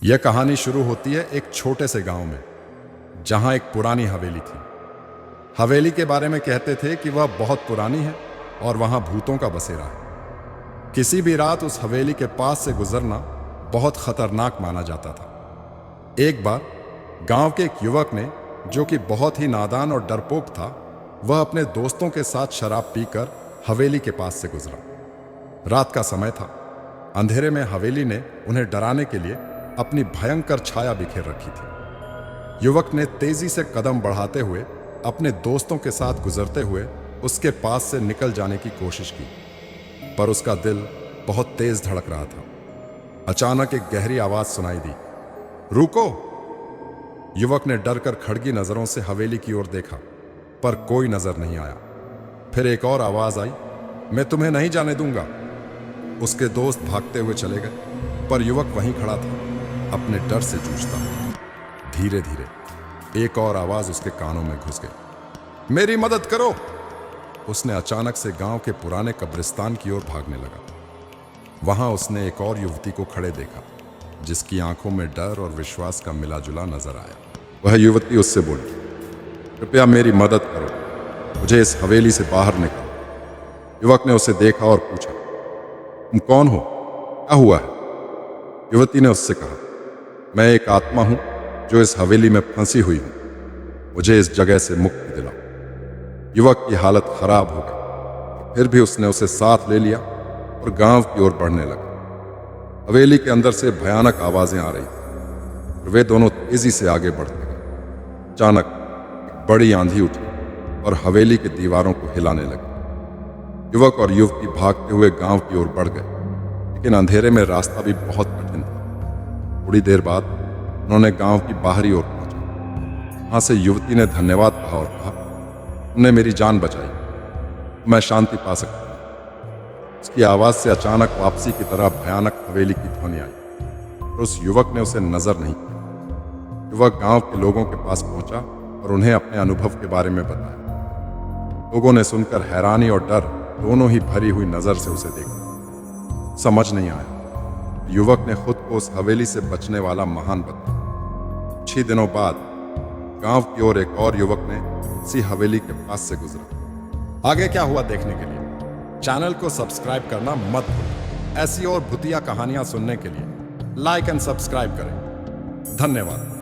यह कहानी शुरू होती है एक छोटे से गांव में, जहां एक पुरानी हवेली थी। हवेली के बारे में कहते थे कि वह बहुत पुरानी है और वहां भूतों का बसेरा है। किसी भी रात उस हवेली के पास से गुजरना बहुत खतरनाक माना जाता था। एक बार गांव के एक युवक ने, जो कि बहुत ही नादान और डरपोक था, वह अपने दोस्तों के साथ शराब पीकर हवेली के पास से गुजरा। रात का समय था। अंधेरे में हवेली ने उन्हें डराने के लिए अपनी भयंकर छाया बिखेर रखी थी। युवक ने तेजी से कदम बढ़ाते हुए अपने दोस्तों के साथ गुजरते हुए उसके पास से निकल जाने की कोशिश की, पर उसका दिल बहुत तेज धड़क रहा था। अचानक एक गहरी आवाज सुनाई दी, रुको! युवक ने डरकर खड़गी नजरों से हवेली की ओर देखा, पर कोई नजर नहीं आया। फिर एक और आवाज आई, मैं तुम्हें नहीं जाने दूंगा। उसके दोस्त भागते हुए चले गए, पर युवक वहीं खड़ा था, अपने डर से जूझता। धीरे धीरे एक और आवाज उसके कानों में घुस गई, मेरी मदद करो! उसने अचानक से गांव के पुराने कब्रिस्तान की ओर भागने लगा। वहां उसने एक और युवती को खड़े देखा, जिसकी आंखों में डर और विश्वास का मिलाजुला नजर आया। वह युवती उससे बोली, कृपया मेरी मदद करो, मुझे इस हवेली से बाहर निकालो। युवक ने उसे देखा और पूछा, तुम कौन हो? क्या हुआ है? युवती ने उससे कहा, मैं एक आत्मा हूं जो इस हवेली में फंसी हुई हूं, मुझे इस जगह से मुक्ति दिलाओ। युवक की हालत खराब हो गई, फिर भी उसने उसे साथ ले लिया और गांव की ओर बढ़ने लगा। हवेली के अंदर से भयानक आवाजें आ रही थी और वे दोनों तेजी से आगे बढ़ते गए। अचानक एक बड़ी आंधी उठी और हवेली की दीवारों को हिलाने लगी। युवक और युवती भागते हुए गांव की ओर बढ़ गए, लेकिन अंधेरे में रास्ता भी बहुत कठिन था। थोड़ी देर बाद उन्होंने गांव की बाहरी ओर पहुंचा। वहां से युवती ने धन्यवाद कहा और कहा, तुमने मेरी जान बचाई, मैं शांति पा सकती हूं। उसकी आवाज से अचानक वापसी की तरह भयानक हवेली की ध्वनि आई और उस युवक ने उसे नजर नहीं किया। युवक गांव के लोगों के पास पहुंचा और उन्हें अपने अनुभव के बारे में बताया। लोगों ने सुनकर हैरानी और डर दोनों ही भरी हुई नजर से उसे देखा। समझ नहीं आया। युवक ने खुद को उस हवेली से बचने वाला महान बताया। कुछ ही दिनों बाद गांव की ओर एक और युवक ने उसी हवेली के पास से गुजरा। आगे क्या हुआ देखने के लिए चैनल को सब्सक्राइब करना मत भूलिए। ऐसी और भूतिया कहानियां सुनने के लिए लाइक एंड सब्सक्राइब करें। धन्यवाद।